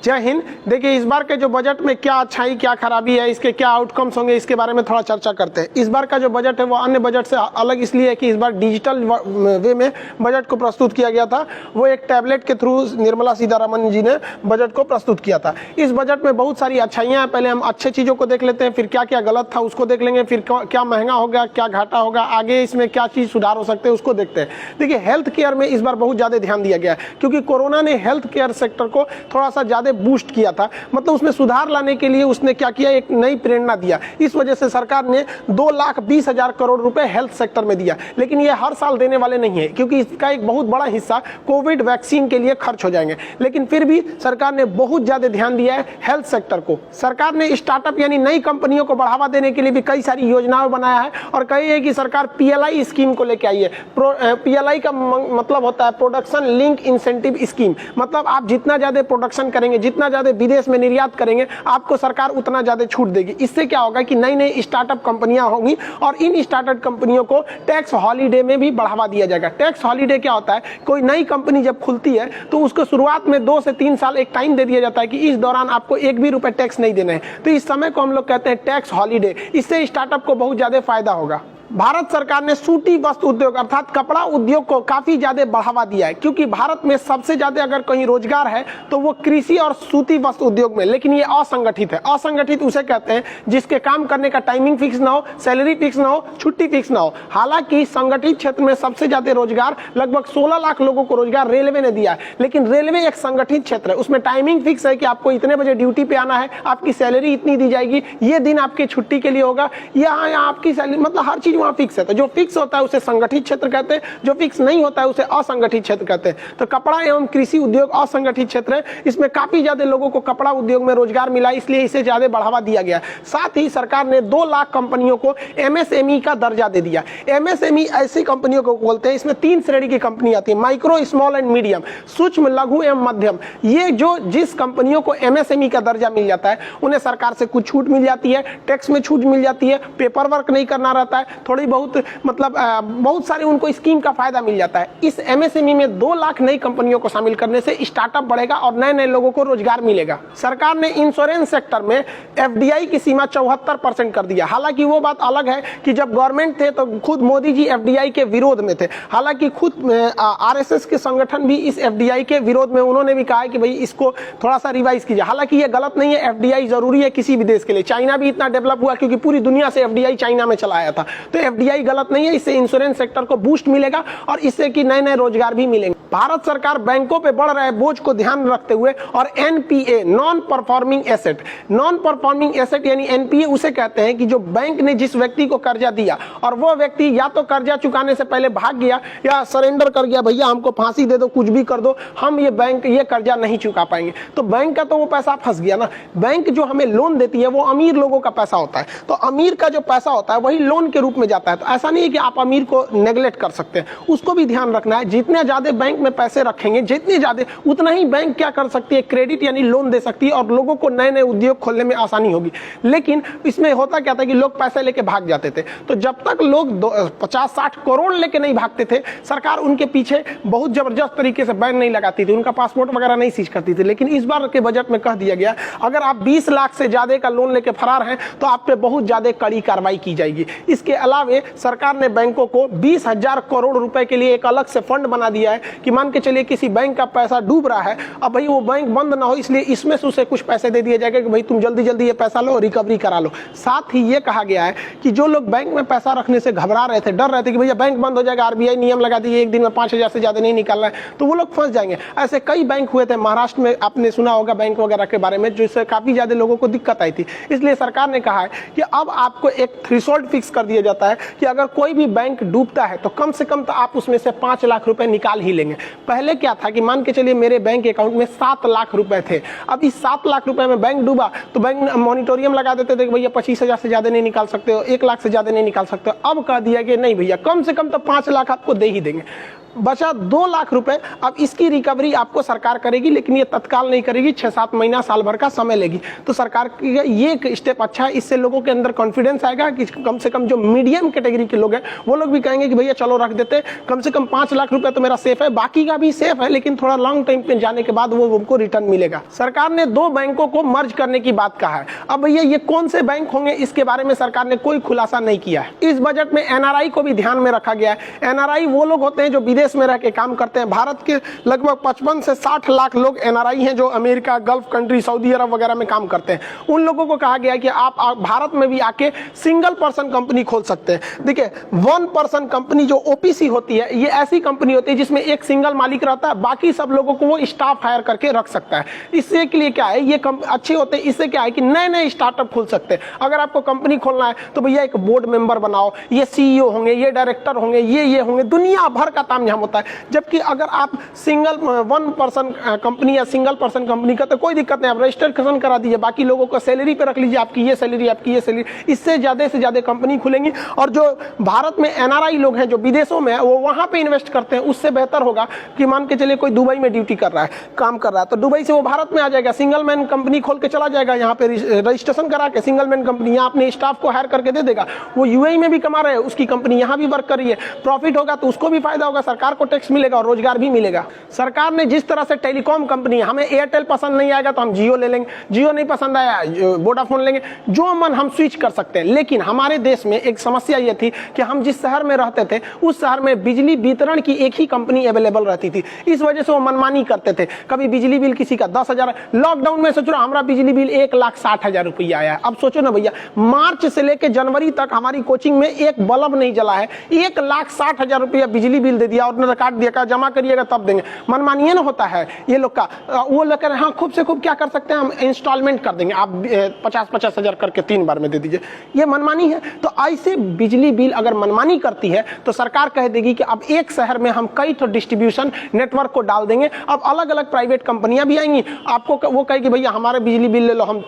जय हिंद। देखिए, इस बार के जो बजट में क्या अच्छाई क्या खराबी है, इसके क्या आउटकम्स होंगे, इसके बारे में थोड़ा चर्चा करते हैं। इस बार का जो बजट है वो अन्य बजट से अलग इसलिए है कि इस बार डिजिटल वे में बजट को प्रस्तुत किया गया था। वो एक टैबलेट के थ्रू निर्मला सीतारमण जी ने बजट को प्रस्तुत किया था। इस बजट में बहुत सारी अच्छाइयाँ हैं। पहले हम अच्छे चीज़ों को देख लेते हैं, फिर क्या क्या गलत था उसको देख लेंगे, फिर क्या महंगा होगा, क्या घाटा होगा, आगे इसमें क्या चीज़ सुधार हो सकते हैं उसको देखते हैं। देखिए, हेल्थ केयर में इस बार बहुत ज़्यादा ध्यान दिया गया है क्योंकि कोरोना ने हेल्थ केयर सेक्टर को थोड़ा सा ज़्यादा बूस्ट किया था। मतलब उसमें सुधार लाने के लिए उसने क्या किया, एक नई प्रेरणा दिया। इस वजह से सरकार ने 2,20,000 करोड़ रुपए हेल्थ सेक्टर में दिया। लेकिन ये हर साल देने वाले नहीं है क्योंकि इसका एक बहुत बड़ा हिस्सा कोविड वैक्सीन के लिए खर्च हो जाएंगे। लेकिन फिर भी सरकार ने बहुत ज्यादा ध्यान दिया है हेल्थ सेक्टर को। सरकार ने स्टार्टअप यानी नई कंपनियों को बढ़ावा देने के लिए भी कई सारी योजनाएं बनाया है और कही है कि सरकार PLI स्कीम को लेकर आई है। PLI का मतलब होता है प्रोडक्शन लिंक इंसेंटिव स्कीम। मतलब आप जितना ज्यादा प्रोडक्शन करेंगे, जितना ज्यादा विदेश में निर्यात करेंगे, आपको सरकार उतना ज्यादा छूट देगी। इससे क्या होगा कि नई नई स्टार्टअप कंपनियां होंगी और इन स्टार्टअप कंपनियों को टैक्स हॉलीडे में भी बढ़ावा दिया जाएगा। टैक्स हॉलीडे क्या होता है, कोई नई कंपनी जब खुलती है तो उसको शुरुआत में 2 से 3 साल एक टाइम दे दिया जाता है कि इस दौरान आपको एक भी रुपए टैक्स नहीं देना है। तो इस समय को हम लोग कहते हैं टैक्स हॉलीडे। इससे स्टार्टअप को बहुत ज्यादा फायदा होगा। भारत सरकार ने सूती वस्त्र उद्योग अर्थात कपड़ा उद्योग को काफी ज्यादा बढ़ावा दिया है क्योंकि भारत में सबसे ज्यादा अगर कहीं रोजगार है तो वो कृषि और सूती वस्त्र उद्योग में। लेकिन ये असंगठित है। असंगठित उसे कहते हैं जिसके काम करने का टाइमिंग फिक्स ना हो, सैलरी फिक्स ना हो, छुट्टी फिक्स ना हो। हालांकि संगठित क्षेत्र में सबसे ज्यादा रोजगार लगभग 16 लाख लोगों को रोजगार रेलवे ने दिया है। लेकिन रेलवे एक संगठित क्षेत्र है, उसमें टाइमिंग फिक्स है कि आपको इतने बजे ड्यूटी पे आना है, आपकी सैलरी इतनी दी जाएगी, ये दिन आपके छुट्टी के लिए होगा, यहाँ आपकी सैलरी, मतलब हर चीज वहां फिक्स है। तो जो फिक्स होता है उसे संगठित क्षेत्र कहते हैं, जो फिक्स नहीं होता है उसे असंगठित क्षेत्र कहते हैं। तो कपड़ा एवं कृषि उद्योग असंगठित क्षेत्र है। इसमें काफी ज्यादा लोगों को कपड़ा उद्योग में रोजगार मिला, इसलिए इसे ज्यादा बढ़ावा दिया गया। साथ ही सरकार ने 2 लाख कंपनियों को MSME का दर्जा दे दिया। MSME ऐसी कंपनियों को बोलते हैं, इसमें 3 श्रेणी की कंपनी आती है, माइक्रो, स्मॉल एंड मीडियम, सूक्ष्म, लघु एवं मध्यम। ये जिस कंपनियों को MSME का दर्जा मिल जाता है उन्हें सरकार से कुछ छूट मिल जाती है, टैक्स में छूट मिल जाती है, पेपर वर्क नहीं करना रहता है, थोड़ी बहुत मतलब बहुत सारे उनको स्कीम का फायदा मिल जाता है। इस MSME में 2 लाख नई कंपनियों को शामिल करने से स्टार्टअप बढ़ेगा और नए नए लोगों को रोजगार मिलेगा। सरकार ने इंश्योरेंस सेक्टर में FDI की सीमा 74% कर दिया। हालांकि वो बात अलग है कि जब गवर्नमेंट थे तो खुद मोदी जी FDI के विरोध में थे। हालांकि खुद RSS के संगठन भी इस FDI के विरोध में, उन्होंने भी कहा है कि भाई इसको थोड़ा सा रिवाइज कीजिए। हालांकि ये गलत नहीं है, FDI जरूरी है किसी भी देश के लिए। चाइना भी इतना डेवलप हुआ क्योंकि पूरी दुनिया से FDI चाइना में चला आया था। तो FDI गलत नहीं है, इससे इंश्योरेंस सेक्टर को बूस्ट मिलेगा और इससे कि नए नए रोजगार भी मिलेंगे। भारत सरकार बैंकों पे बढ़ रहे बोझ को ध्यान में रखते हुए और NPA non performing asset, non performing asset यानी NPA उसे कहते हैं कि जो बैंक ने जिस व्यक्ति को कर्जा दिया और वो व्यक्ति या तो कर्जा चुकाने से पहले भाग गया या सरेंडर कर गया, भैया हमको फांसी दे दो, कुछ भी कर दो, हम ये कर्जा नहीं चुका पाएंगे, तो बैंक का तो वो पैसा फंस गया ना। बैंक जो हमें लोन देती है वो अमीर लोगों का पैसा होता है, तो अमीर का जो पैसा होता है वही लोन के रूप में जाता है। तो ऐसा नहीं है कि आप अमीर को नेगलेक्ट कर सकते हैं, उसको भी ध्यान रखना है। जितने ज्यादा बैंक में पैसे रखेंगे, जितने ज्यादा उतना ही बैंक क्या कर सकती है, क्रेडिट यानी लोन दे सकती है और लोगों को नए नए उद्योग खोलने में आसानी होगी। लेकिन इसमें होता क्या था कि लोग पैसे लेके भाग जाते थे। तो जब तक लोग 50-60 करोड़ लेके नहीं भागते थे, सरकार उनके पीछे बहुत जबरदस्त तरीके से बैन नहीं लगाती थी, उनका पासपोर्ट वगैरह नहीं सीज करती थी। लेकिन इस बार के बजट में कह दिया गया अगर आप 20 लाख से ज्यादा का लोन लेके फरार हैं तो आप पे बहुत ज्यादा कड़ी कार्रवाई की जाएगी। इसके अलावा सरकार ने बैंकों को 20,000 करोड़ रुपए के लिए एक अलग से फंड बना दिया है कि मान के चलिए किसी बैंक का पैसा डूब रहा है, अब भाई वो बैंक बंद ना हो इसलिए इसमें से उसे कुछ पैसे दे दिए जाएगा कि भाई तुम जल्दी जल्दी ये पैसा लो, रिकवरी करा लो। साथ ही ये कहा गया है कि जो लोग बैंक में पैसा रखने से घबरा रहे थे, डर रहे थे कि भैया बैंक बंद हो जाएगा, RBI नियम लगा दिए एक दिन में 5,000 से ज्यादा नहीं निकालना है, तो वो लोग फंस जाएंगे। ऐसे कई बैंक हुए थे महाराष्ट्र में, आपने सुना होगा बैंक वगैरह के बारे में, जिससे काफी ज्यादा लोगों को दिक्कत आई थी। इसलिए सरकार ने कहा है कि अब आपको एक थ्रेशोल्ड फिक्स कर दिया जाता है कि अगर कोई भी बैंक डूबता है तो कम से कम तो आप उसमें से 5 लाख रुपए निकाल ही लेंगे। पहले क्या था कि मान के चलिए मेरे बैंक अकाउंट में 7 लाख रुपए थे, अब इस 7 लाख रुपए में बैंक डूबा तो बैंक मॉनिटोरियम लगा देते थे कि भैया 25,000 से ज्यादा नहीं निकाल सकते हो, 1 लाख से ज्यादा नहीं निकाल सकते हो। अब कह दिया कि नहीं भैया कम से कम तो 5 लाख आपको दे ही देंगे। बचा 2 लाख रुपए। अब इसकी रिकवरी आपको सरकार करेगी, लेकिन ये तत्काल नहीं करेगी, 6-7 महीना साल भर का समय लेगी। तो सरकार की ये एक स्टेप अच्छा है, इससे लोगों के अंदर कॉन्फिडेंस आएगा कि कम से कम जो मीडियम कैटेगरी के लोग हैं वो लोग भी कहेंगे कि भैया चलो रख देते, कम से कम 5 लाख रुपए तो मेरा सेफ है, बाकी का भी सेफ है, लेकिन थोड़ा लॉन्ग टाइम पे जाने के बाद वो उनको रिटर्न मिलेगा। सरकार ने 2 बैंकों को मर्ज करने की बात कहा है। अब भैया ये कौन से बैंक होंगे, इसके बारे में सरकार ने कोई खुलासा नहीं किया है। इस बजट में एनआरआई को भी ध्यान में रखा गया है। एनआरआई वो लोग होते हैं जो विदेश में रह के काम करते हैं। भारत के लगभग 55 से 60 लाख लोग एनआरआई हैं जो अमेरिका, गल्फ कंट्री, सऊदी अरब वगैरह में काम करते हैं। उन लोगों को कहा गया है कि आप भारत में भी आके सिंगल पर्सन कंपनी खोल सकते हैं। देखिए, 1 पर्सन कंपनी जो ओपीसी होती है, ये ऐसी कंपनी होती है जिसमें एक सिंगल मालिक रहता है, बाकी सब लोगों को वो स्टाफ हायर करके रख सकता है। इससे के लिए क्या है, ये अच्छे होते हैं। इससे क्या है कि नए नए स्टार्टअप खोल सकते हैं। अगर आपको कंपनी खोलना है तो भैया एक बोर्ड मेंबर बनाओ, ये सीईओ होंगे, ये डायरेक्टर होंगे, ये होंगे, दुनिया भर का तामझाम होता है। जबकि अगर आप सिंगल 1 पर्सन कंपनी या सिंगल पर्सन कंपनी का तो कोई दिक्कत नहीं, आप रजिस्ट्रेशन करा दीजिए, बाकी लोगों को सैलरी पे रख लीजिए, आपकी ये सैलरी, आपकी ये सैलरी। इससे ज्यादा कंपनी खुलेंगी। और जो भारत में एनआरआई लोग हैं जो विदेशों में है, वो वहां पे इन्वेस्ट करते हैं। उससे बेहतर होगा कि मान के चलिए कोई दुबई में ड्यूटी कर रहा है, काम कर रहा है, तो दुबई से वो भारत में आ जाएगा, सिंगल मैन कंपनी खोल के चला जाएगा, यहाँ पे रजिस्ट्रेशन करा के सिंगल मैन कंपनी यहाँ अपने स्टाफ को हायर करके दे देगा। वो यूएई में भी कमा रहे हैं, उसकी कंपनी यहाँ भी वर्क कर रही है, प्रॉफिट होगा तो उसको भी फायदा होगा, सरकार को टैक्स मिलेगा और रोजगार भी मिलेगा। सरकार ने जिस तरह से टेलीकॉम कंपनी, हमें एयरटेल पसंद नहीं आएगा तो हम जियो ले लेंगे, जियो नहीं पसंद आया वोडाफोन लेंगे, जो मन हम स्विच कर सकते हैं। लेकिन हमारे देश में एक समस्या ये थी कि हम जिस शहर में रहते थे उस शहर में बिजली वितरण की एक ही कंपनी अवेलेबल रहती थी। इस वजह से वो मनमानी करते थे। कभी बिजली बिल किसी का 10,000, लॉकडाउन में सोचो हमारा बिजली बिल 1,60,000 रुपया आया है। अब सोचो ना भैया, मार्च से लेकर जनवरी तक हमारी कोचिंग में एक बल्ब नहीं जला है, 1,60,000 रुपया बिजली बिल दे दिया और उन्होंने काट दिया, जमा करिएगा तब देंगे। मनमानी ना होता है ये लोग का। वो लोग कह रहे हैं हाँ खूब से खूब क्या कर सकते हैं, हम इंस्टॉलमेंट कर देंगे, आप 50-50 हजार करके 3 बार में दे दीजिए। ये मनमानी है। तो ऐसे बिजली बिल अगर मनमानी करती है तो सरकार कह देगी कि अब एक शहर में हम कई तो डिस्ट्रीब्यूशन नेटवर्क को डाल देंगे। अब अलग अलग प्राइवेट कंपनियां भी आएंगी, आपको वो कहेगी भैया हमारे बिजली बिल ले लो, हम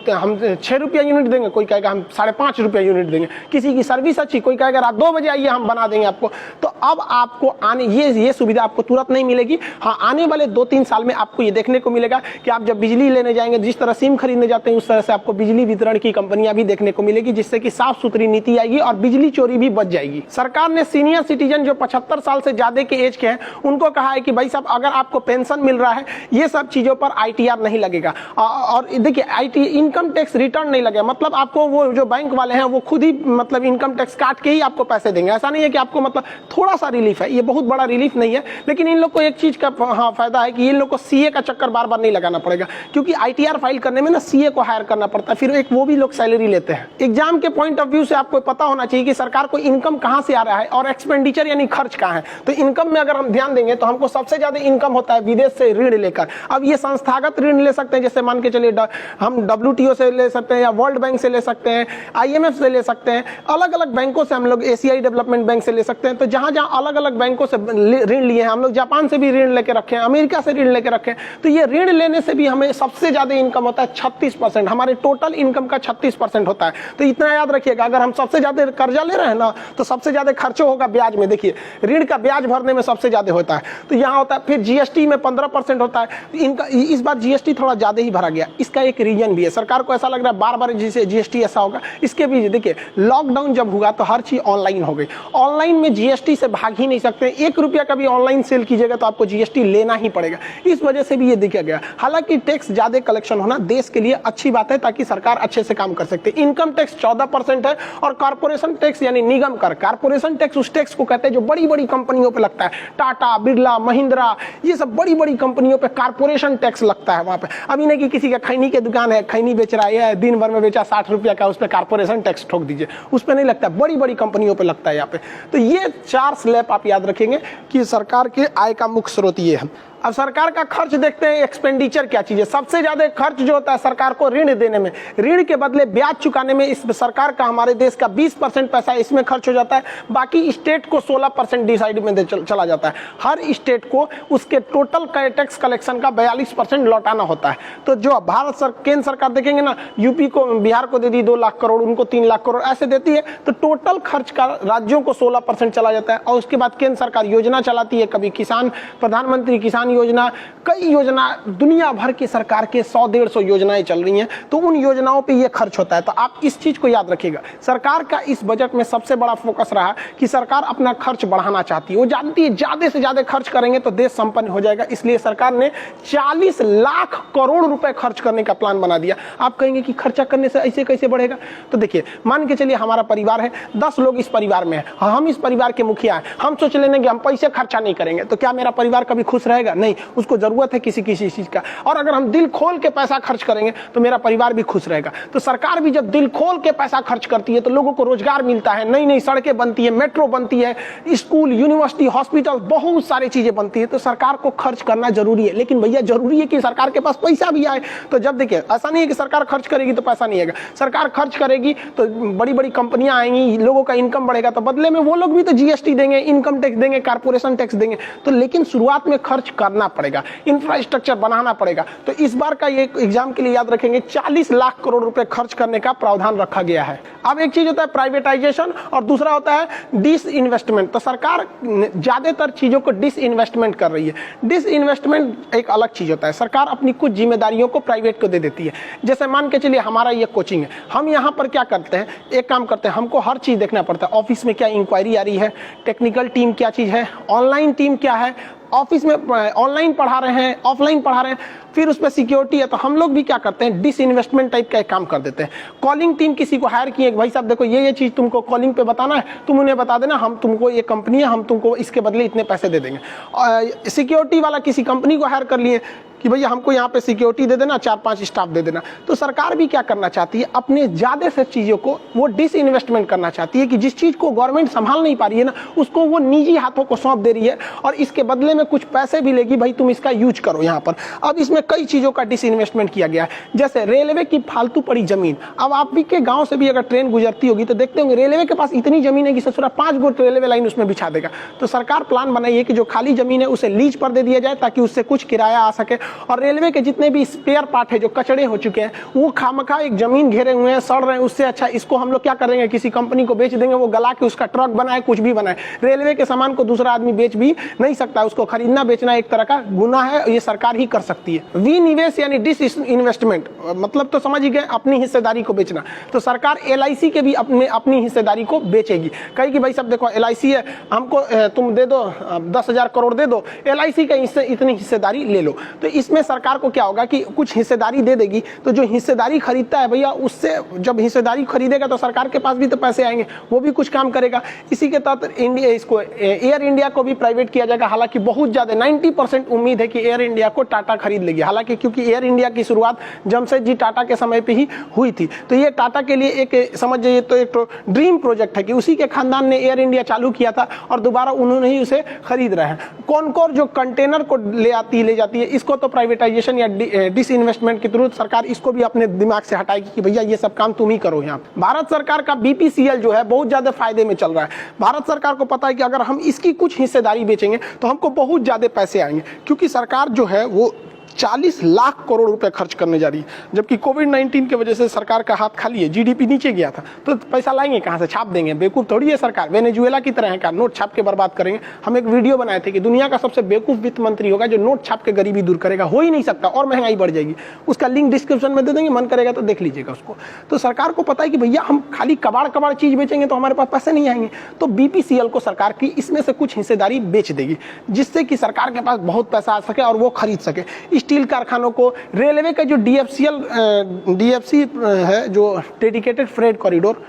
6 रुपया यूनिट देंगे, कोई कहेगा हम 5.5 रुपया यूनिट देंगे। किसी की सर्विस अच्छी, कोई कहेगा रात 2 बजे आइए हम बना देंगे आपको। तो अब आपको आने ये सुविधा आपको तुरंत नहीं मिलेगी। हाँ, आने वाले 2-3 साल में आपको ये देखने को मिलेगा कि आप जब बिजली लेने जाएंगे, जिस तरह सिम खरीदने जाते हैं उस तरह से आपको बिजली वितरण की कंपनियां भी देखने को मिलेगी, जिससे कि साफ सुथरी नीति आएगी और बिजली चोरी भी बच जाएगी। सरकार ने सीनियर सिटीजन जो 75 साल से ज्यादा के एज के हैं उनको कहा है कि भाई साहब अगर आपको पेंशन मिल रहा है, ये सब चीजों पर आईटीआर नहीं लगेगा। और देखिए आईटी इनकम टैक्स रिटर्न नहीं लगेगा, मतलब आपको वो जो बैंक वाले हैं वो खुद ही मतलब इनकम टैक्स काट के ही आपको पैसे देंगे। ऐसा नहीं है कि आपको मतलब थोड़ा सा रिलीफ है, ये बहुत बड़ा रिलीफ नहीं है। लेकिन इन लोग को एक चीज का हाँ फायदा है कि इन लोग को सीए का चक्कर बार बार नहीं लगाना पड़ेगा, क्योंकि आईटीआर फाइल करने में ना सीए को हायर करना पड़ता है, फिर एक वो भी लोग सैलरी लेते हैं। एग्जाम के पॉइंट ऑफ व्यू से आपको पता होना चाहिए कि सरकार को इनकम कहां से आ रहा है और एक्सपेंडिचर यानी खर्च कहां है। तो इनकम में अगर हम ध्यान देंगे तो हमको सबसे ज्यादा इनकम होता है विदेश से ऋण लेकर। अब ये संस्थागत ऋण ले सकते हैं, जैसे मान के चलिए हम WTO से ले सकते हैं या वर्ल्ड बैंक से ले सकते हैं, IMF से ले सकते हैं, अलग अलग बैंकों से हम लोग एशियाई डेवलपमेंट बैंक से ले सकते हैं। तो जहां जहां अलग अलग बैंकों से ऋण लिए हैं, हम लोग जापान से भी ऋण लेके रखे हैं, अमेरिका से ऋण लेके रखे हैं, तो ये ऋण लेने से भी हमें सबसे ज्यादा इनकम होता है 36%, हमारे टोटल इनकम का 36% होता है। तो इतना याद रखिएगा, अगर हम सबसे ज्यादा कर्जा ले रहे हैं ना तो सबसे ज्यादा खर्चो होगा ब्याज में। देखिए ऋण का ब्याज भरने में सबसे ज्यादा होता है, तो यहाँ होता है। फिर जीएसटी में 15% होता है। इनका इस बार जीएसटी थोड़ा ज्यादा ही भरा गया, इसका एक रीजन भी है। सरकार को ऐसा लग रहा है बार बार जिसे जीएसटी ऐसा होगा, इसके भी देखिए लॉकडाउन जब हुआ तो हर चीज ऑनलाइन हो गई। ऑनलाइन में जीएसटी से भाग ही नहीं सकते, 1 रुपया का भी ऑनलाइन सेल कीजिएगा तो आपको जीएसटी लेना ही पड़ेगा। इस वजह से भी ये देखा गया। हालांकि टैक्स ज्यादा कलेक्शन होना देश के लिए अच्छी बात है, ताकि सरकार अच्छे से काम कर सकते। इनकम टैक्स 14% है और कॉर्पोरेशन टैक्स यानी निगम कर, कॉर्पोरेशन टैक्स उस टैक्स को कहते हैं जो बड़ी बड़ी कंपनियों पे लगता है। टाटा, बिरला, महिंद्रा, ये सब बड़ी बड़ी कंपनियों पे कॉर्पोरेशन टैक्स लगता है वहां पे। अभी नहीं कि किसी का खैनी की दुकान है, खैनी बेच रहा है, दिन भर में बेचा 60 रुपया का, उस पर कॉर्पोरेशन टैक्स ठोक दीजिए, उस पर नहीं लगता, बड़ी बड़ी कंपनियों पे लगता है यहाँ पे। तो ये 4 स्लैब आप याद रखेंगे कि सरकार के आय का मुख्य स्रोत ये है। अब सरकार का खर्च देखते हैं, एक्सपेंडिचर क्या चीज है। सबसे ज्यादा खर्च जो होता है सरकार को ऋण देने में, ऋण के बदले ब्याज चुकाने में इस सरकार का, हमारे देश का 20% पैसा इसमें खर्च हो जाता है। बाकी स्टेट को 16% डिसाइड में चला जाता है। हर स्टेट को उसके टोटल टैक्स कलेक्शन का 42% लौटाना होता है। तो जो केंद्र सरकार देखेंगे ना, यूपी को, बिहार को दे दी 2 लाख करोड़, उनको 3 लाख करोड़ ऐसे देती है, तो टोटल खर्च का राज्यों को 16% चला जाता है। और उसके बाद केंद्र सरकार योजना चलाती है, कभी किसान, प्रधानमंत्री किसान योजना, कई योजना, दुनिया भर की सरकार के 100-150 योजनाएं चल रही हैं, तो उन योजनाओं पे ये खर्च होता है। तो आप इस चीज को याद रखिएगा। सरकार का इस बजट में सबसे बड़ा फोकस रहा कि सरकार अपना खर्च बढ़ाना चाहती है। वो जानती है ज्यादा से ज्यादा खर्च करेंगे तो देश संपन्न हो जाएगा, इसलिए सरकार ने 40 लाख करोड़ रुपए खर्च करने का प्लान बना दिया। आप कहेंगे कि खर्चा करने से ऐसे कैसे बढ़ेगा? तो देखिए, मान के चलिए हमारा परिवार है, 10 लोग इस परिवार में है, हम इस परिवार के मुखिया हैं, हम सोच लेंगे कि हम पैसे खर्चा नहीं करेंगे, तो क्या मेरा परिवार कभी खुश रहेगा? नहीं, उसको जरूरत है किसी चीज का। और अगर हम दिल खोल के पैसा खर्च करेंगे तो मेरा परिवार भी खुश रहेगा। तो सरकार भी जब दिल खोल के पैसा खर्च करती है तो लोगों को रोजगार मिलता है, नई नई सड़कें बनती है, मेट्रो बनती है, स्कूल, यूनिवर्सिटी, हॉस्पिटल, बहुत सारी चीजें बनती है। तो सरकार को खर्च करना जरूरी है, लेकिन भैया जरूरी है कि सरकार के पास पैसा भी आए। तो जब देखिए, ऐसा नहीं है कि सरकार खर्च करेगी तो पैसा नहीं आएगा। सरकार खर्च करेगी तो बड़ी बड़ी कंपनियां आएंगी, लोगों का इनकम बढ़ेगा, तो बदले में वो लोग भी तो जीएसटी देंगे, इनकम टैक्स देंगे, कारपोरेशन टैक्स देंगे। तो लेकिन शुरुआत में खर्च करना पड़ेगा, इंफ्रास्ट्रक्चर बनाना पड़ेगा। तो इस बार का ये एग्जाम के लिए याद रखेंगे, 40 लाख करोड़ रुपए खर्च करने का प्रावधान रखा गया है। अब एक चीज होता है प्राइवेटाइजेशन और दूसरा होता है डिसइन्वेस्टमेंट। तो सरकार ज्यादातर चीजों को डिसइन्वेस्टमेंट कर रही है। डिसइन्वेस्टमेंट एक अलग चीज होता है, सरकार अपनी कुछ जिम्मेदारियों को प्राइवेट को दे देती है। जैसे मान के चलिए हमारा ये कोचिंग है, हम यहाँ पर क्या करते हैं, एक काम करते हैं, हमको हर चीज देखना पड़ता है। ऑफिस में क्या इंक्वायरी आ रही है, टेक्निकल टीम क्या चीज है, ऑनलाइन टीम क्या है, ऑफिस में ऑनलाइन पढ़ा रहे हैं, ऑफलाइन पढ़ा रहे हैं, फिर उस पर सिक्योरिटी है। तो हम लोग भी क्या करते हैं, डिसइन्वेस्टमेंट टाइप का एक काम कर देते हैं। कॉलिंग टीम किसी को हायर किए, भाई साहब देखो ये चीज तुमको कॉलिंग पे बताना है, तुम उन्हें बता देना, हम तुमको, ये कंपनी है, हम तुमको इसके बदले इतने पैसे दे देंगे। सिक्योरिटी वाला किसी कंपनी को हायर कर लिए कि भैया हमको यहाँ पे सिक्योरिटी दे देना, 4-5 स्टाफ दे देना। तो सरकार भी क्या करना चाहती है, अपने ज्यादा से चीजों को वो डिसइन्वेस्टमेंट करना चाहती है कि जिस चीज को गवर्नमेंट संभाल नहीं पा रही है ना, उसको वो निजी हाथों को सौंप दे रही है और इसके बदले में कुछ पैसे भी लेगी, भाई तुम इसका यूज करो यहाँ पर। अब इसमें कई चीजों का डिसइन्वेस्टमेंट किया गया है, जैसे रेलवे की फालतू पड़ी जमीन। अब आप भी के गांव से भी अगर ट्रेन गुजरती होगी तो देखते होंगे रेलवे के पास इतनी जमीन है कि ससुरा 5 गो रेलवे लाइन उसमें बिछा देगा। तो सरकार प्लान बनाई है कि जो खाली जमीन है उसे लीज पर दे दिया जाए ताकि उससे कुछ किराया आ सके। और रेलवे के जितने भी स्पेयर पार्ट है जो कचड़े हो चुके हैं, वो खामखा एक जमीन घेरे हुए हैं, सड़ रहे हैं, उससे अच्छा इसको हम लोग क्या करेंगे, किसी कंपनी को बेच देंगे, वो गला के उसका ट्रक बनाए, कुछ भी बनाए। रेलवे के सामान को दूसरा आदमी बेच भी नहीं सकता, उसको खरीदना बेचना एक तरह का गुनाह है, ये सरकार ही कर सकती है। विनिवेश यानी डिसइन्वेस्टमेंट, मतलब तो समझ ही गए, अपनी हिस्सेदारी को बेचना। तो सरकार LIC के भी अपनी हिस्सेदारी को बेचेगी, कहेगी भाई सब देखो LIC है, हमको तुम दे दो 10,000 करोड़ दे दो, LIC का इससे इतनी हिस्सेदारी ले लो। तो इसमें सरकार को क्या होगा कि कुछ हिस्सेदारी दे देगी, तो जो हिस्सेदारी खरीदता है भैया, उससे जब हिस्सेदारी खरीदेगा तो सरकार के पास भी तो पैसे आएंगे, वो भी कुछ काम करेगा। इसी के तहत इसको एयर इंडिया को भी प्राइवेट किया जाएगा। हालांकि बहुत ज्यादा 90% उम्मीद है कि एयर इंडिया को टाटा खरीद लेगी। हालांकि क्योंकि एयर इंडिया की शुरुआत जमशेदजी टाटा के समय पे ही हुई थी, तो ये टाटा के लिए एक समझ जाइए तो एक ड्रीम प्रोजेक्ट है कि उसी के खानदान ने एयर इंडिया चालू किया था और दोबारा उन्होंने ही उसे खरीद रहे हैं। कौन जो कंटेनर को ले जाती है, इसको तो प्राइवेटाइजेशन या डिसइन्वेस्टमेंट के थ्रू सरकार इसको भी अपने दिमाग से हटाएगी कि भैया ये सब काम तुम ही करो। यहाँ भारत सरकार का BPCL जो है बहुत ज्यादा फायदे में चल रहा है। भारत सरकार को पता है कि अगर हम इसकी कुछ हिस्सेदारी बेचेंगे तो हमको बहुत ज्यादा पैसे आएंगे, क्योंकि सरकार जो है वो 40 लाख करोड़ रुपए खर्च करने जा रही है, जबकि कोविड-19 की वजह से सरकार का हाथ खाली है, GDP नीचे गया था, तो पैसा लाएंगे कहां से, छाप देंगे? बेवकूफ थोड़ी है सरकार, वेनेजुएला की तरह है का, नोट छाप के बर्बाद करेंगे। हम एक वीडियो बनाए थे कि दुनिया का सबसे बेवकूफ वित्त मंत्री होगा जो नोट छाप के गरीबी दूर करेगा। हो ही नहीं सकता, और महंगाई बढ़ जाएगी। उसका लिंक डिस्क्रिप्शन में दे देंगे, मन करेगा तो देख लीजिएगा उसको। तो सरकार को पता है कि भैया हम खाली कबाड़ चीज बेचेंगे तो हमारे पास पैसे नहीं आएंगे, तो BPCL को सरकार की इसमें से कुछ हिस्सेदारी बेच देगी, जिससे कि सरकार के पास बहुत पैसा आ सके और वो खरीद सके। स्टील कारखानों को, रेलवे का जो DFC है, जो डेडिकेटेड फ्रेट कॉरिडोर,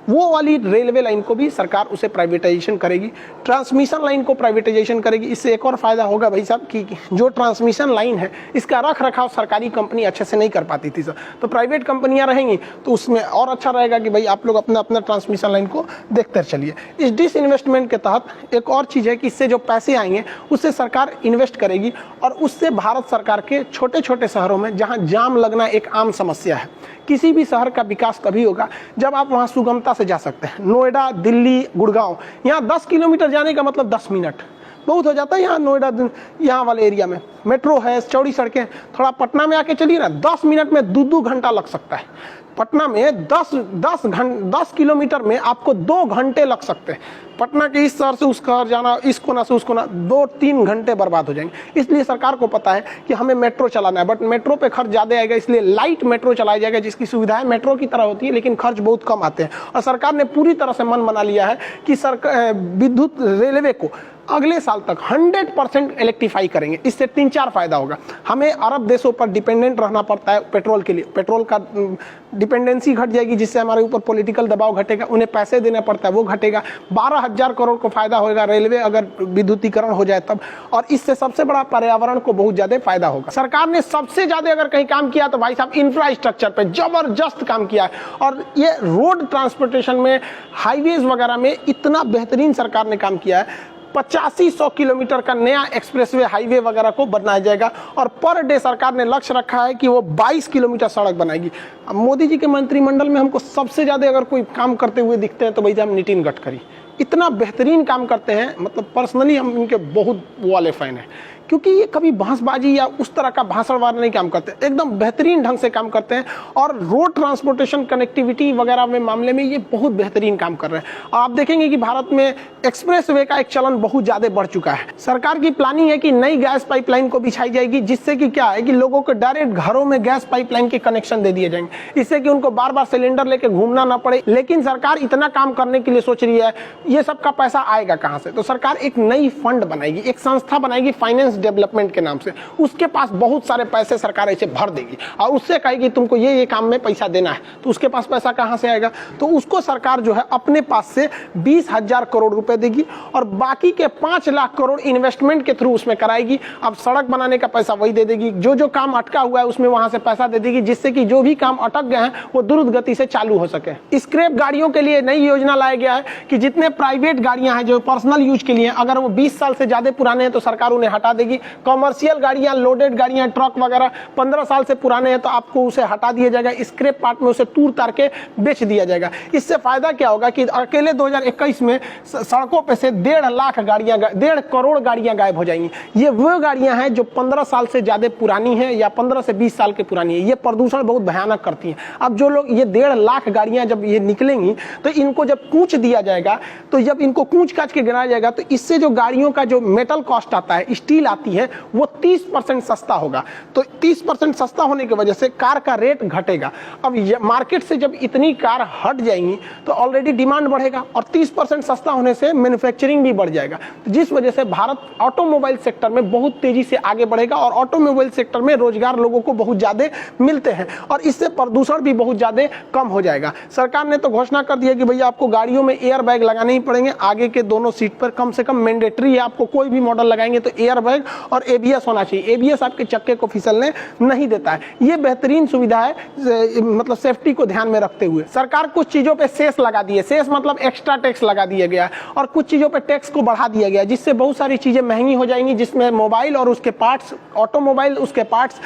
वो वाली रेलवे लाइन को भी सरकार उसे प्राइवेटाइजेशन करेगी, ट्रांसमिशन लाइन को प्राइवेटाइजेशन करेगी। इससे एक और फायदा होगा भाई साहब कि जो ट्रांसमिशन लाइन है इसका रख रखाव सरकारी कंपनी अच्छे से नहीं कर पाती थी सर, तो प्राइवेट कंपनियां रहेंगी तो उसमें और अच्छा रहेगा कि भाई आप लोग अपना अपना ट्रांसमिशन लाइन को देखते चलिए। इस डिसइन्वेस्टमेंट के तहत एक और चीज़ है कि इससे जो पैसे आएंगे उससे सरकार इन्वेस्ट करेगी और उससे भारत सरकार के छोटे छोटे शहरों में जहाँ जाम लगना एक आम समस्या है, किसी भी शहर का विकास तभी होगा जब आप वहाँ सुगमता से जा सकते हैं। नोएडा, दिल्ली, गुड़गांव, यहाँ 10 किलोमीटर जाने का मतलब 10 मिनट बहुत हो जाता है। यहाँ नोएडा, यहाँ वाले एरिया में मेट्रो है, चौड़ी सड़कें। थोड़ा पटना में आके चलिए ना, 10 मिनट में 2-2 घंटा लग सकता है। पटना में 10 किलोमीटर में आपको 2 घंटे लग सकते हैं। पटना के इस शहर से उस शहर जाना, इस कोना से उस कोना, 2-3 घंटे बर्बाद हो जाएंगे। इसलिए सरकार को पता है कि हमें मेट्रो चलाना है, बट मेट्रो पे खर्च ज़्यादा आएगा, इसलिए लाइट मेट्रो चलाया जाएगा जिसकी सुविधाएं मेट्रो की तरह होती है लेकिन खर्च बहुत कम आते हैं। और सरकार ने पूरी तरह से मन बना लिया है कि विद्युत रेलवे को अगले साल तक 100% इलेक्ट्रीफाई करेंगे। इससे 3-4 फायदा होगा। हमें अरब देशों पर डिपेंडेंट रहना पड़ता है पेट्रोल के लिए, पेट्रोल का डिपेंडेंसी घट जाएगी जिससे हमारे ऊपर पॉलिटिकल दबाव घटेगा, उन्हें पैसे देना पड़ता है वो घटेगा। 12,000 करोड़ को फायदा होगा रेलवे अगर विद्युतीकरण हो जाए तब, और इससे सबसे बड़ा पर्यावरण को बहुत ज्यादा फायदा होगा। सरकार ने सबसे ज्यादा अगर कहीं काम किया तो भाई साहब इंफ्रास्ट्रक्चर पे जबरदस्त काम किया है, और ये रोड ट्रांसपोर्टेशन में, हाईवेज वगैरह में इतना बेहतरीन सरकार ने काम किया है। 85-100 किलोमीटर का नया एक्सप्रेसवे हाईवे वगैरह को बनाया जाएगा, और पर डे सरकार ने लक्ष्य रखा है कि वो 22 किलोमीटर सड़क बनाएगी। अब मोदी जी के मंत्रिमंडल में हमको सबसे ज़्यादा अगर कोई काम करते हुए दिखते हैं तो भाई साहब नितिन गडकरी इतना बेहतरीन काम करते हैं, मतलब पर्सनली हम इनके बहुत वाले फैन हैं, क्योंकि ये कभी बहसबाजी या उस तरह का भाषणवार नहीं काम करते, एकदम बेहतरीन ढंग से काम करते हैं। और रोड ट्रांसपोर्टेशन कनेक्टिविटी वगैरह में मामले में ये बहुत बेहतरीन काम कर रहे हैं। आप देखेंगे कि भारत में एक्सप्रेसवे का एक चलन बहुत ज़्यादा बढ़ चुका है। सरकार की प्लानिंग है कि नई गैस पाइपलाइन को बिछाई जाएगी, जिससे कि क्या है कि लोगों को डायरेक्ट घरों में गैस पाइपलाइन के कनेक्शन दे दिए जाएंगे, इससे कि उनको बार बार सिलेंडर लेके घूमना ना पड़े। लेकिन सरकार इतना काम करने के लिए सोच रही है, ये सब का पैसा आएगा कहाँ से? तो सरकार एक नई फंड बनाएगी, एक संस्था बनाएगी फाइनेंस डेवलपमेंट के नाम से। उसके पास बहुत सारे पैसे सरकार ऐसे भर देगी और उससे कहेगी तुमको ये काम में पैसा देना है, तो उसके पास पैसा कहां से आएगा? तो उसको सरकार जो है अपने पास से 20,000 करोड़ रुपए देगी और बाकी के 5 लाख करोड़ इन्वेस्टमेंट के थ्रू उसमें कराएगी। अब सड़क बनाने का पैसा वही दे देगी, जो काम अटका हुआ है उसमें वहां से पैसा दे देगी, जिससे कि जो भी काम अटक गए हैं वो द्रुत गति से चालू हो सके। स्क्रैप गाड़ियों के लिए नई योजना लाया गया है कि जितने प्राइवेट गाड़ियां हैं जो पर्सनल यूज के लिए, अगर वो 20 साल से ज्यादा पुराने हैं तो सरकार उन्हें हटा देगी। कॉमर्शियल गाड़ियां, लोडेड गाड़ियां, ट्रक वगैरह 15 साल से पुराने हैं तो आपको उसे हटा दिया जाएगा, स्क्रैप पार्ट में उसे तूर तार के बेच दिया जाएगा। इससे फायदा क्या होगा कि अकेले 2021 में सड़कों पे से 1.5 करोड़ गाड़ियां गायब हो जाएंगी। ये वो गाड़ियां हैं जो 15 साल से ज्यादा पुरानी है या 15 से 20 साल की पुरानी है। ये प्रदूषण बहुत भयानक करती है। अब जो लोग ये 1.5 लाख गाड़ियां जब ये निकलेंगी तो इनको जब कूच दिया जाएगा, तो जब इनको कूच काच के गिराया जाएगा तो इससे जो गाड़ियों का जो मेटल कॉस्ट आता है, स्टील आती है, वो 30% सस्ता होगा। तो 30% सस्ता होने की वजह से कार का रेट घटेगा। अब मार्केट से जब इतनी कार हट जाएंगी तो ऑलरेडी डिमांड बढ़ेगा और 30% सस्ता होने से मैन्युफैक्चरिंग भी बढ़ जाएगा, जिस वजह से भारत ऑटोमोबाइल सेक्टर में बहुत तेजी से आगे बढ़ेगा और ऑटोमोबाइल सेक्टर में रोजगार लोगों को बहुत ज्यादा मिलते हैं और इससे प्रदूषण भी बहुत ज्यादा कम हो जाएगा। सरकार ने तो घोषणा कर दिया कि भैया आपको गाड़ियों में एयर बैग लगाने ही पड़ेंगे, आगे के दोनों सीट पर कम से कम मैंडेटरी है। आपको कोई भी मॉडल लगाएंगे तो एयर बैग और एबीएस होना चाहिए। एबीएस आपके चक्के को फिसलने नहीं देता है। ये बेहतरीन सुविधा है, मतलब सेफ्टी को ध्यान में रखते हुए। सरकार कुछ चीजों पे सेस लगा दिए, सेस मतलब एक्स्ट्रा टैक्स लगा दिया गया और कुछ चीजों पे टैक्स को बढ़ा दिया गया, जिससे बहुत सारी चीजें महंगी हो जाएंगी, जिसमें मोबाइल और उसके पार्ट्स, ऑटोमोबाइल उसके पार्ट्स,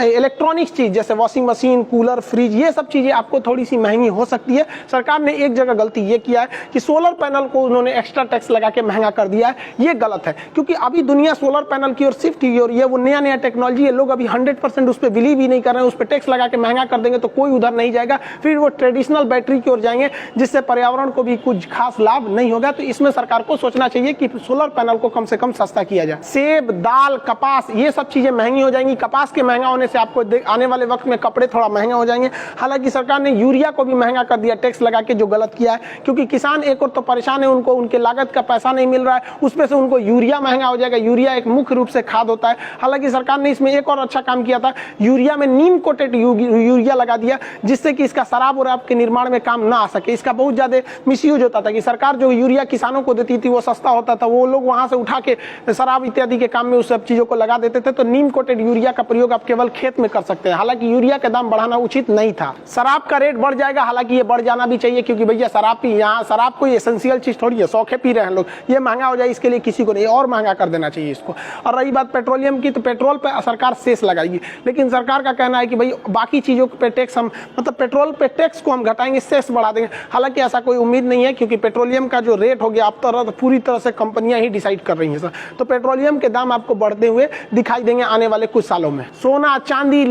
इलेक्ट्रॉनिक्स चीज जैसे वॉशिंग मशीन, कूलर, फ्रिज, ये सब चीजें आपको थोड़ी सी महंगी हो सकती है। सरकार ने एक जगह गलती ये किया है कि सोलर पैनल को उन्होंने एक्स्ट्रा टैक्स लगा के महंगा कर दिया है। ये गलत है, क्योंकि अभी दुनिया सोलर पैनल की ओर शिफ्ट हुई और ये वो नया टेक्नोलॉजी है। लोग अभी 100% उस पर बिलीव ही नहीं कर रहे हैं। उस पर टैक्स लगा के महंगा कर देंगे तो कोई उधर नहीं जाएगा, फिर वो ट्रेडिशनल बैटरी की ओर जाएंगे, जिससे पर्यावरण को भी कुछ खास लाभ नहीं होगा। तो इसमें सरकार को सोचना चाहिए कि सोलर पैनल को कम से कम सस्ता किया जाए। सेब, दाल, कपास, ये सब चीजें महंगी हो जाएंगी। कपास के महंगा होने से आपको आने वाले वक्त में कपड़े थोड़ा महंगा हो जाएंगे। हालांकि सरकार ने यूरिया को भी महंगा कर दिया टैक्स लगा के, जो गलत किया है, क्योंकि किसान एक और तो परेशान है, उनको उनके लागत का पैसा नहीं मिल रहा है, उसमें से उनको यूरिया महंगा हो जाएगा। यूरिया एक मुख्य रूप से खाद होता है। हालांकि सरकार ने इसमें एक और अच्छा काम किया था, यूरिया में नीम कोटेड यूरिया लगा दिया, जिससे कि इसका शराब और आपके निर्माण में काम ना आ सके। इसका बहुत ज्यादा मिसयूज होता था कि सरकार जो यूरिया किसानों को देती थी वो सस्ता होता था, वो लोग वहां से उठा के शराब इत्यादि के काम में उस सब चीजों को लगा देते थे। तो नीम कोटेड यूरिया का प्रयोग आप केवल खेत में कर सकते हैं। हालांकि यूरिया का दाम बढ़ाना उचित नहीं था। शराब का रेट बढ़ जाएगा, हालांकि ये बढ़ जाना भी चाहिए, क्योंकि भैया शराब पी, यहाँ शराब कोई एसेंशियल चीज थोड़ी है, शौखे पी रहे हैं लोग। ये महंगा हो जाए इसके लिए किसी को नहीं, और महंगा कर देना चाहिए इसको। और रही बात पेट्रोलियम की, तो पेट्रोल पे सरकार सेस लगाएगी, लेकिन सरकार का कहना है कि भाई बाकी चीजों पे टैक्स हम, मतलब पेट्रोल पे टैक्स को हम घटाएंगे, सेस बढ़ा देंगे। हालांकि ऐसा कोई उम्मीद नहीं है, क्योंकि पेट्रोलियम का जो रेट हो गया अब तो पूरी तरह से कंपनियां ही डिसाइड कर रही हैं सर। तो पेट्रोलियम के दाम आपको बढ़ते हुए दिखाई देंगे आने वाले कुछ सालों में। सोना, चांदी,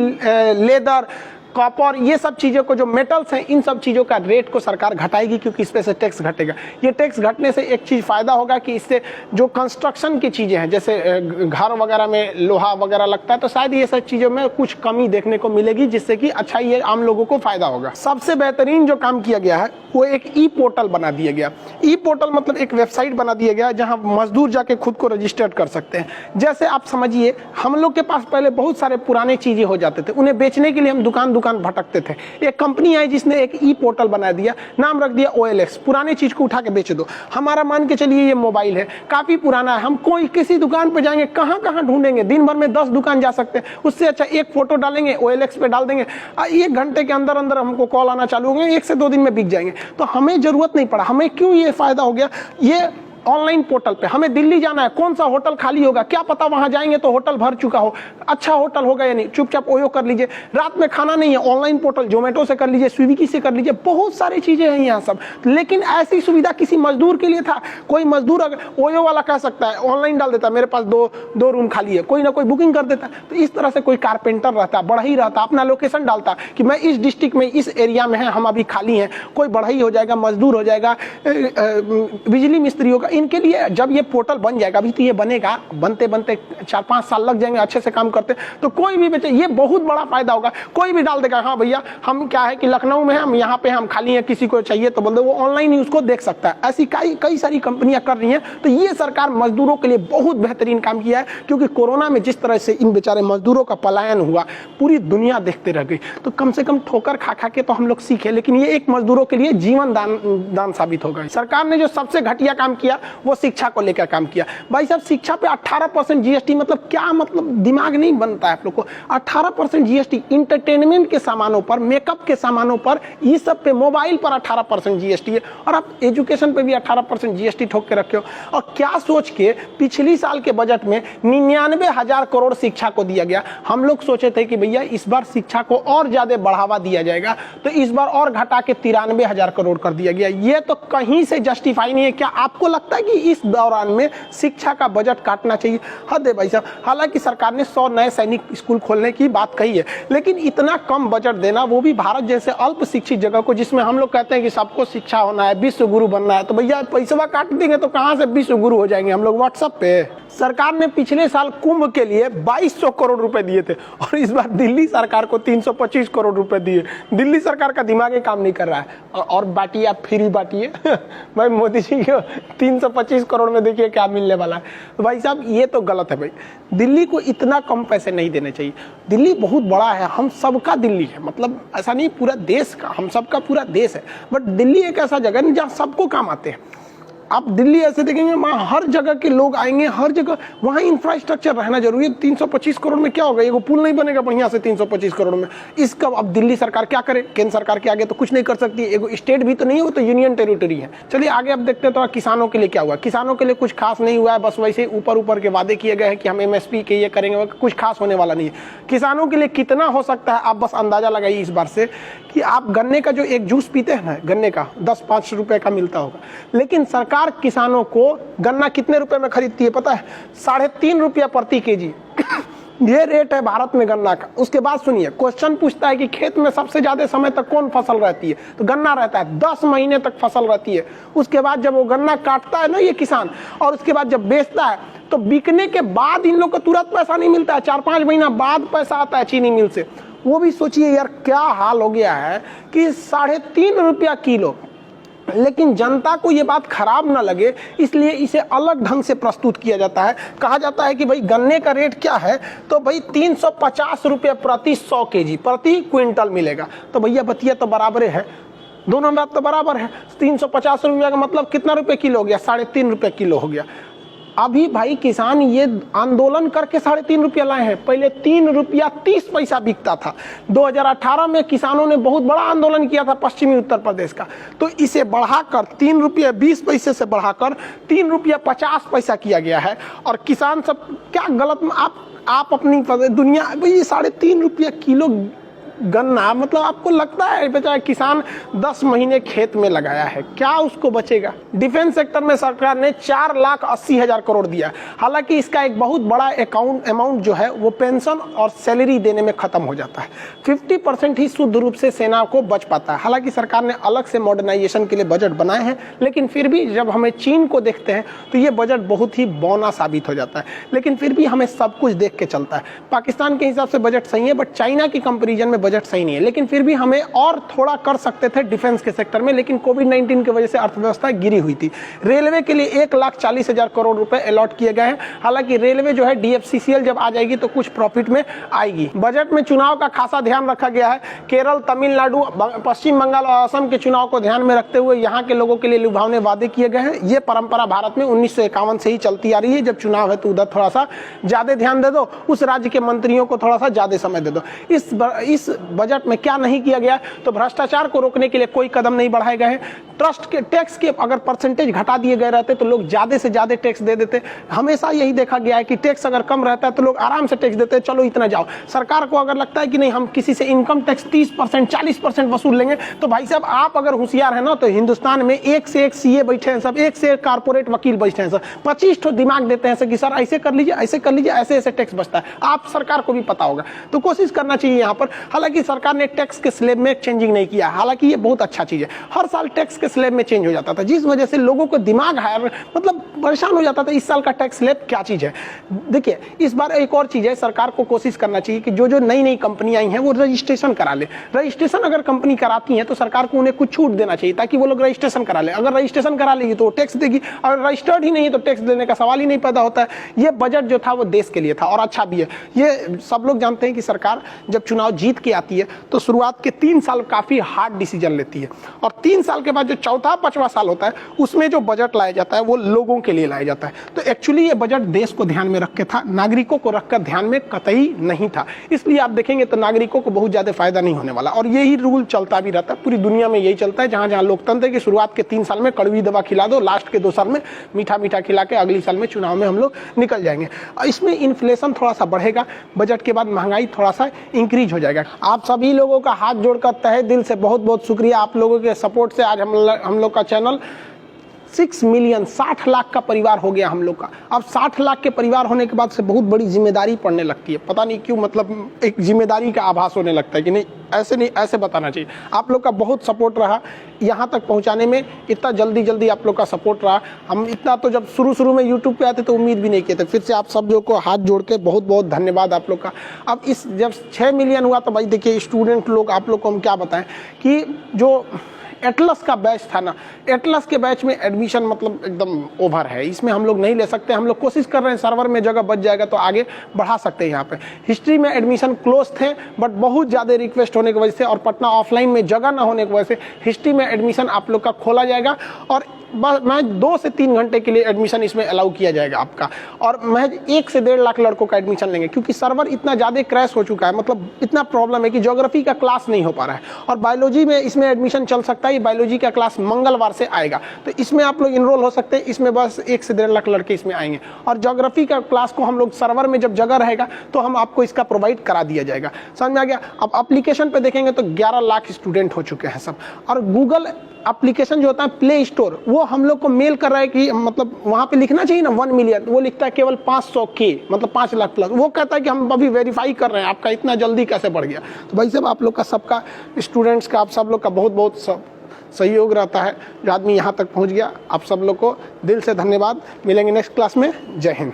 लेदर, कॉपर, ये सब चीज़ों को, जो मेटल्स हैं, इन सब चीज़ों का रेट को सरकार घटाएगी, क्योंकि इस पे से टैक्स घटेगा। ये टैक्स घटने से एक चीज़ फ़ायदा होगा कि इससे जो कंस्ट्रक्शन की चीज़ें हैं, जैसे घर वगैरह में लोहा वगैरह लगता है, तो शायद ये सब चीज़ों में कुछ कमी देखने को मिलेगी, जिससे कि अच्छा ये आम लोगों को फ़ायदा होगा। सबसे बेहतरीन जो काम किया गया है वो एक ई पोर्टल बना दिया गया। ई पोर्टल मतलब एक वेबसाइट बना दिया गया जहाँ मजदूर जाके खुद को रजिस्टर्ड कर सकते हैं। जैसे आप समझिए, हम लोग के पास पहले बहुत सारे पुराने चीज़ें हो जाते थे, उन्हें बेचने के लिए हम दुकान भटकते थे। एक कंपनी आई जिसने एक ई पोर्टल बना दिया, नाम रख दिया OLX। पुरानी चीज को उठा के बेच दो। हमारा मान के चलिए ये मोबाइल है, काफी पुराना है, हम कोई किसी दुकान पे जाएंगे, कहाँ कहाँ ढूंढेंगे, दिन भर में 10 दुकान जा सकते हैं। उससे अच्छा एक फोटो डालेंगे, OLX पे डाल देंगे, 1 घंटे के अंदर अंदर हमको कॉल आना चालू हो गए, 1 से 2 दिन में बिक जाएंगे। तो हमें जरूरत नहीं पड़ा। हमें क्यों ये फायदा हो गया? ये ऑनलाइन पोर्टल पे हमें दिल्ली जाना है, कौन सा होटल खाली होगा, क्या पता वहां जाएंगे तो होटल भर चुका हो, अच्छा होटल होगा या नहीं, चुपचाप ओयो कर लीजिए। रात में खाना नहीं है, ऑनलाइन पोर्टल जोमेटो से कर लीजिए, स्विगी से कर लीजिए, बहुत सारी चीजें हैं यहाँ सब। लेकिन ऐसी सुविधा किसी मजदूर के लिए था? कोई मजदूर अगर ओयो वाला कह सकता है, ऑनलाइन डाल देता है मेरे पास दो रूम खाली है, कोई ना कोई बुकिंग कर देता है। तो इस तरह से कोई कारपेंटर रहता, बढ़ई रहता, अपना लोकेशन डालता कि मैं इस डिस्ट्रिक्ट में, इस एरिया में है, हम अभी खाली हैं, कोई बढ़ई हो जाएगा, मजदूर हो जाएगा, बिजली मिस्त्री होगा। इनके लिए जब ये पोर्टल बन जाएगा, अभी तो ये बनेगा, बनते बनते 4-5 साल लग जाएंगे अच्छे से काम करते, तो कोई भी बेचे, ये बहुत बड़ा फायदा होगा। कोई भी डाल देगा, हाँ भैया हम क्या है कि लखनऊ में हम यहाँ पे हम खाली हैं, किसी को चाहिए तो बोल दो, वो ऑनलाइन ही उसको देख सकता है। ऐसी कई सारी कंपनियां कर रही हैं। तो ये सरकार मजदूरों के लिए बहुत बेहतरीन काम किया है, क्योंकि कोरोना में जिस तरह से इन बेचारे मजदूरों का पलायन हुआ, पूरी दुनिया देखते रह गई। तो कम से कम ठोकर खा खा के तो हम लोग सीखे, लेकिन ये एक मजदूरों के लिए जीवन दान साबित होगा। सरकार ने जो सबसे घटिया काम किया वो शिक्षा को लेकर काम किया। भाई साहब, शिक्षा पे 18% GST, मतलब क्या, मतलब दिमाग नहीं बनता है आप लोग को। 18% GST इंटरटेनमेंट के सामानों पर, मेकअप के सामानों पर, ये सब पे, मोबाइल पर 18% GST है, और आप एजुकेशन पे भी 18% GST ठोक के रखे हो। और क्या सोच के पिछली साल के बजट में 99,000 करोड़ शिक्षा को दिया गया। हम लोग सोचे थे कि भैया इस बार शिक्षा को और ज्यादा बढ़ावा दिया जाएगा, तो इस बार और घटा के 93,000 करोड़ कर दिया गया। ये तो कहीं से जस्टिफाई नहीं है। क्या आपको लगता है कि इस दौरान में शिक्षा का बजट काटना चाहिए? हद है भाई साहब। हालांकि सरकार ने 100 नए सैनिक स्कूल खोलने की बात कही है, लेकिन इतना कम बजट देना, वो भी भारत जैसे अल्प शिक्षित जगह को, जिसमें हम लोग कहते हैं कि सबको शिक्षा होना है, विश्व गुरु बनना है, तो भैया पैसा काट देंगे तो कहां से विश्व गुरु हो जाएंगे हम लोग व्हाट्सएप पे। सरकार ने पिछले साल कुंभ के लिए 2200 करोड़ रुपए दिए थे, और इस बार दिल्ली सरकार को 325 करोड़ रुपए दिए। दिल्ली सरकार का दिमाग ही काम नहीं कर रहा है। और बांटिए, आप फ्री बांटिए। भाई मोदी जी को 325 करोड़ में देखिए क्या मिलने वाला है। तो भाई साहब ये तो गलत है भाई। दिल्ली को इतना कम पैसे नहीं देने चाहिए। दिल्ली बहुत बड़ा है, हम सबका दिल्ली है, मतलब ऐसा नहीं पूरा देश का, हम सबका पूरा देश है। बट दिल्ली एक ऐसा जगह है जहाँ सबको काम आते हैं। आप दिल्ली ऐसे देखेंगे, वहाँ हर जगह के लोग आएंगे, हर जगह वहाँ इंफ्रास्ट्रक्चर रहना जरूरी है। 325 करोड़ में क्या होगा? ये पुल नहीं बनेगा बढ़िया से 325 करोड़ में। इसका अब दिल्ली सरकार क्या करे? केंद्र सरकार के आगे तो कुछ नहीं कर सकती। एगो स्टेट भी तो नहीं हो, तो यूनियन टेरिटरी है। चलिए आगे अब देखते हैं तो किसानों के लिए क्या हुआ। किसानों के लिए कुछ खास नहीं हुआ है, बस वैसे ऊपर के वादे किए गए हैं कि हम MSP के ये करेंगे, कुछ खास होने वाला नहीं है। किसानों के लिए कितना हो सकता है आप बस अंदाजा लगाइए इस बार से, कि आप गन्ने का जो एक जूस पीते हैं ना, गन्ने का 10-5 रुपए का मिलता होगा, लेकिन सरकार किसानों को गन्ना कितने रुपए में खरीदती है पता है? 3.5 रुपया प्रति केजी। ये रेट है भारत में गन्ना का। उसके बाद सुनिए, क्वेश्चन पूछता है कि खेत में सबसे ज्यादा समय तक कौन फसल रहती है, तो गन्ना रहता है। 10 महीने तक फसल रहती है। उसके बाद जब वो गन्ना काटता है ना ये किसान, और उसके बाद जब बेचता है, तो बिकने के बाद इन लोग को तुरंत पैसा नहीं मिलता है, 4-5 महीना बाद पैसा आता है चीनी मिल से। वो भी सोचिए यार क्या हाल हो गया है कि 3.5 रुपया किलो लेकिन जनता को ये बात खराब ना लगे इसलिए इसे अलग ढंग से प्रस्तुत किया जाता है। कहा जाता है कि भाई गन्ने का रेट क्या है, तो भाई 350 रुपये प्रति 100 kg प्रति क्विंटल मिलेगा। तो भैया बतिया तो बराबर है, दोनों बात तो बराबर है। 350 रुपये का मतलब कितना रुपये किलो हो गया? 3.5 रुपये किलो हो गया। अभी भाई किसान ये आंदोलन करके 3.5 रुपया लाए हैं, पहले 3 रुपया 30 पैसा बिकता था। 2018 में किसानों ने बहुत बड़ा आंदोलन किया था पश्चिमी उत्तर प्रदेश का, तो इसे बढ़ाकर 3 रुपया 20 पैसे से बढ़ाकर 3 रुपया 50 पैसा किया गया है। और किसान सब क्या गलत, आप अपनी दुनिया भाई 3.5 रुपया किलो गन्ना, मतलब आपको लगता है बेचारा किसान 10 महीने खेत में लगाया है, क्या उसको बचेगा? डिफेंस सेक्टर में सरकार ने 4,80,000 करोड़ दिया, हालांकि इसका एक बहुत बड़ा अमाउंट जो है वो पेंशन और सैलरी देने में खत्म हो जाता है। 50% ही शुद्ध रूप से सेना को बच पाता है। हालांकि सरकार ने अलग से मॉडर्नाइजेशन के लिए बजट बनाए हैं, लेकिन फिर भी जब हमें चीन को देखते हैं तो ये बजट बहुत ही बौना साबित हो जाता है। लेकिन फिर भी हमें सब कुछ देख के चलता है। पाकिस्तान के हिसाब से बजट सही है, बट चाइना की कंपेरिजन में बजट सही नहीं है। लेकिन फिर भी हमें और थोड़ा कर सकते थे डिफेंस के सेक्टर में, लेकिन कोविड-19 की वजह से अर्थव्यवस्था गिरी हुई थी। रेलवे के लिए 1,40,000 करोड़ रुपए अलॉट किए गए हैं। हालांकि रेलवे जो है DFCCL जब आ जाएगी तो कुछ प्रॉफिट में आएगी। बजट में चुनाव का खासा ध्यान रखा गया है। केरल, तमिलनाडु, पश्चिम बंगाल और असम के चुनाव को ध्यान में रखते हुए यहाँ के लोगों के लिए लुभावने वादे किए गए हैं। ये परंपरा भारत में 1951 से ही चलती आ रही है। जब चुनाव है तो उधर थोड़ा सा ज्यादा ध्यान दे दो, उस राज्य के मंत्रियों को थोड़ा सा ज्यादा समय दे दो। इस बजट में क्या नहीं किया गया, तो भ्रष्टाचार को रोकने के लिए कोई कदम नहीं बढ़ाए गए हैं। ट्रस्ट के टैक्स के अगर परसेंटेज घटा दिए गए रहते तो लोग ज्यादा से ज्यादा टैक्स दे देते। हमेशा यही देखा गया है कि टैक्स अगर कम रहता है तो लोग आराम से टैक्स देते हैं, चलो इतना जाओ। सरकार को अगर लगता है कि नहीं हम किसी से इनकम टैक्स 30%, 40% वसूल लेंगे, तो भाई साहब आप अगर होशियार है ना, तो हिंदुस्तान में एक से एक CA बैठे हैं, सब एक से एक कारपोरेट वकील बैठे हैं, सब 25 ठो दिमाग देते हैं कि सर ऐसे कर लीजिए, ऐसे कर लीजिए, ऐसे ऐसे टैक्स बचता है। आप सरकार को भी पता होगा, तो कोशिश करना चाहिए यहाँ पर। हालांकि सरकार ने टैक्स के स्लैब में चेंजिंग नहीं किया, हालांकि ये बहुत अच्छा चीज है। हर साल टैक्स के स्लैब में चेंज हो जाता था, जिस वजह से लोगों को दिमाग मतलब परेशान हो जाता था इस साल का टैक्स स्लैब क्या चीज है। देखिए इस बार एक और चीज है, सरकार को कोशिश करना चाहिए कि जो नई नई कंपनी आई हैं वो रजिस्ट्रेशन करा ले। रजिस्ट्रेशन अगर कंपनी कराती है तो सरकार को उन्हें कुछ छूट देना चाहिए ताकि वो लोग रजिस्ट्रेशन करा ले। अगर रजिस्ट्रेशन करा लेगी तो टैक्स देगी, अगर रजिस्टर्ड ही नहीं है तो टैक्स देने का सवाल ही नहीं पैदा होता है। ये बजट जो था वो देश के लिए था और अच्छा भी है। ये सब लोग जानते हैं कि सरकार जब चुनाव जीत के आती है तो शुरुआत के 3 साल काफी हार्ड डिसीजन लेती है, और 3 साल के बाद जो चौथा 5वां साल होता है उसमें जो बजट लाया जाता है वो लोगों के लिए लाया जाता है। तो एक्चुअली ये बजट देश को ध्यान में रख के था, नागरिकों को रखकर ध्यान में कतई नहीं था। इसलिए आप देखेंगे तो नागरिकों को बहुत ज्यादा फायदा नहीं होने वाला, और यही रूल चलता भी रहता है। पूरी दुनिया में यही चलता है, जहां जहां लोकतंत्र की शुरुआत के 3 साल में कड़वी दवा खिला दो, लास्ट के 2 साल में मीठा मीठा खिला के अगली साल में चुनाव में हम लोग निकल जाएंगे। इसमें इन्फ्लेशन थोड़ा सा बढ़ेगा, बजट के बाद महंगाई थोड़ा सा इंक्रीज हो जाएगा। आप सभी लोगों का हाथ जोड़कर तहे दिल से बहुत बहुत शुक्रिया। आप लोगों के सपोर्ट से आज हम लोग का चैनल 6 मिलियन 60 लाख का परिवार हो गया हम लोग का। अब 60 लाख के परिवार होने के बाद से बहुत बड़ी जिम्मेदारी पड़ने लगती है, पता नहीं क्यों, मतलब एक जिम्मेदारी का आभास होने लगता है कि नहीं ऐसे बताना चाहिए। आप लोग का बहुत सपोर्ट रहा यहाँ तक पहुँचाने में, इतना जल्दी आप लोग का सपोर्ट रहा। हम इतना तो जब शुरू में यूट्यूब पे आते तो उम्मीद भी नहीं किए थे। फिर से आप सब लोग को हाथ जोड़ के बहुत बहुत धन्यवाद आप लोग का। अब इस जब 6 मिलियन हुआ तो भाई देखिए स्टूडेंट लोग, आप लोग को हम क्या बताएं कि जो एटलस का बैच था ना, एटलस के बैच में एडमिशन मतलब एकदम ओवर है, इसमें हम लोग नहीं ले सकते। हम लोग कोशिश कर रहे हैं, सर्वर में जगह बच जाएगा तो आगे बढ़ा सकते हैं। यहाँ पे हिस्ट्री में एडमिशन क्लोज थे, बट बहुत ज़्यादा रिक्वेस्ट होने की वजह से और पटना ऑफलाइन में जगह ना होने की वजह से हिस्ट्री में एडमिशन आप लोग का खोला जाएगा, और बस मैं 2 से 3 घंटे के लिए एडमिशन इसमें अलाउ किया जाएगा आपका, और महज 1 से 1.5 लाख लड़कों का एडमिशन लेंगे, क्योंकि सर्वर इतना ज़्यादा क्रैश हो चुका है, मतलब इतना प्रॉब्लम है कि ज्योग्राफी का क्लास नहीं हो पा रहा है। और बायोलॉजी में इसमें एडमिशन चल सकता है, बायोलॉजी का क्लास मंगलवार से आएगा, तो इसमें आप लोग इनरोल हो सकते हैं। इसमें बस 1 से 1.5 लाख लड़के इसमें आएंगे, और ज्योग्राफी का क्लास को हम लोग सर्वर में जब जगह रहेगा तो हम आपको इसका प्रोवाइड करा दिया जाएगा। समझ में आ गया? अब एप्लीकेशन पे देखेंगे तो 11 लाख स्टूडेंट हो चुके हैं सब, और गूगल एप्लीकेशन जो होता है प्ले स्टोर, वो हम लोग को मेल कर रहा है कि मतलब वहाँ पे लिखना चाहिए ना 1 मिलियन, वो लिखता है केवल 500K, मतलब 5 लाख प्लस। वो कहता है कि हम अभी वेरीफाई कर रहे हैं, आपका इतना जल्दी कैसे बढ़ गया। तो भाई साहब आप लोग का, सबका, स्टूडेंट्स का, आप सब लोग का बहुत बहुत सहयोग रहता है जो आदमी यहाँ तक पहुँच गया। आप सब लोग को दिल से धन्यवाद। मिलेंगे नेक्स्ट क्लास में। जय हिंद।